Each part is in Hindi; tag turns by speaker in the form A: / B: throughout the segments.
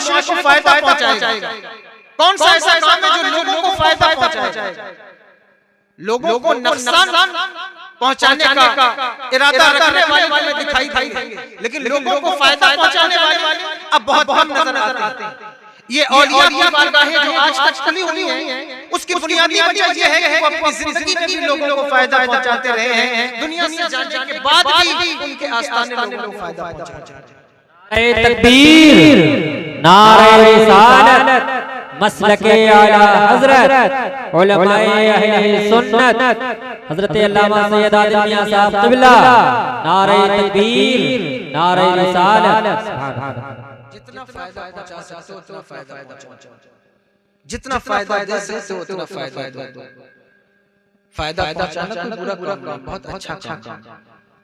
A: मुआशरे को फायदा पहुंचाएगा? कौन सा ऐसा काम है जो लोगों को फायदा पहुंचाएगा? लोगों को नुकसान पहुंचाने का इरादा रखने वाले दिखाई देंगे, लेकिन लोगों को फायदा पहुंचाने वाले अब बहुत नजर आते हैं। ये औलिया की बारगाहें जो आज तक खुली हुई हैं, उसकी बुनियादी वजह ये है कि वो अपनी जिंदगी में भी लोगों को फायदा पहुंचाते रहे हैं। दुनिया से जाने के बाद भी उनके आस्थाने लोगों को फायदा पहुंचाते हैं।
B: नारे तकबीर, नारे रिसालत, मसलके आला हजरत, उलमाए अहले सुन्नत, हजरत अल्लामा सैयद आदिल मियां साहब क़िबला। नारे तकबीर, नारे रिसालत।
A: जितना फायदा पहुंचा सकते हो उतना फायदा पहुंचाओ, जितना फायदा दे सकते हो उतना फायदा दो। फायदा पहुंचाना कोई बुरा काम, बहुत अच्छा काम।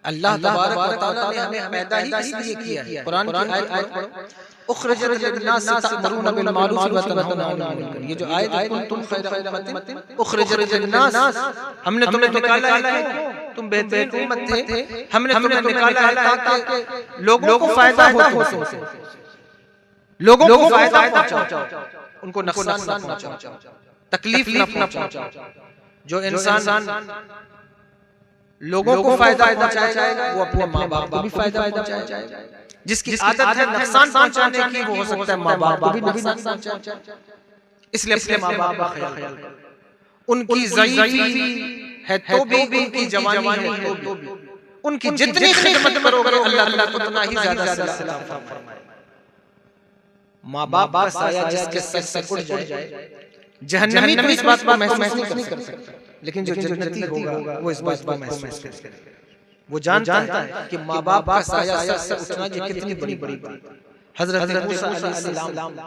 A: अल्लाह तबारक व तआला ने हमें पैदा ही इसलिए किया है। कुरान की आयत पढ़ो, उखरिजत लिन्नास तअमुरुना बिल मारूफ व तनहौना अनिल मुनकर। ये जो आयत है, कुंतुम खैरा उम्मतिन उखरिजत लिन्नास, हमने तुम्हें निकाला है, तुम बेहतरीन उम्मत थे, हमने तुम्हें निकाला है ताकि लोगों को फायदा हो, लोगों को फायदा पहुंचाओ, उनको नुकसान ना पहुंचाओ, तकलीफ ना पहुंचाओ। जो इंसान लोगों को फायदा पहुंचाएगा वो अपने माँ बाप को भी फायदा पहुंचाएगा। जिसकी आदत है नुकसान पहुंचाने की, वो हो सकता है माँ बाप को भी नुकसान पहुंचाए। इसलिए अपने माँ बाप का ख्याल करो। उनकी ज़ईफ़ी है तो भी, उनकी जवानी है तो भी, उनकी जितनी खिदमत करोगे अल्लाह उतना ही ज्यादा सवाब फरमाएगा। माँ बाप का साया जिसके सर से उड़ जाए, जहन्नमी तो इस बात को महसूस नहीं कर सकता, लेकिन जो जन्नती होगा वो इस बात को महसूस करेगा। वो जानता है कि माँ बाप का साया सर से उठना ये कितनी बड़ी बात। हजरत मूसा अलैहिस्सलाम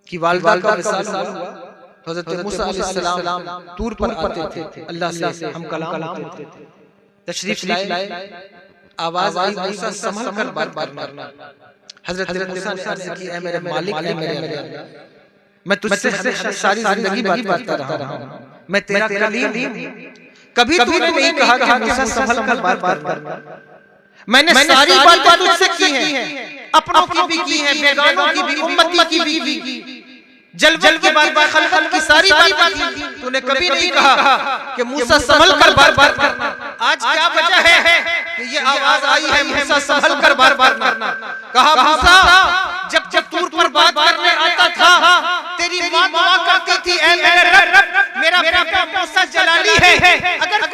A: की वालिदा का विसाल हुआ, हजरत मूसा अलैहिस्सलाम तूर पर आते थे, अल्लाह से हम कलाम होते थे, तशरीफ लाए, आवाज आई, मूसा संभल कर बात करना। हजरत मूसा ने अर्ज़ की, ऐ मेरे मालिक, ऐ मेरे अल्लाह, मैं तुझसे हमेशा सारी जिंदगी बात करता रहा हूं, मैं तेरा कलीम हूं, कभी तूने नहीं कहा कि मूसा संभल कर बात करना। मैंने सारी बातें तुझसे की हैं, अपनों की भी की हैं, बेगानों की भी, उम्मती की भी की, जल की बात, खलकत की सारी बातें की। तूने कभी नहीं कहा कि मूसा संभल कर बात करना। आज क्या वजह है कि ये आवाज आई है मूसा संभल कर बात करना? कहा मूसा जब तूर पर बात करने आता था, तेरी माँ दुआ करती थी, ऐ मेरे रब, मेरा बेटा मूसा जलाली है, अगर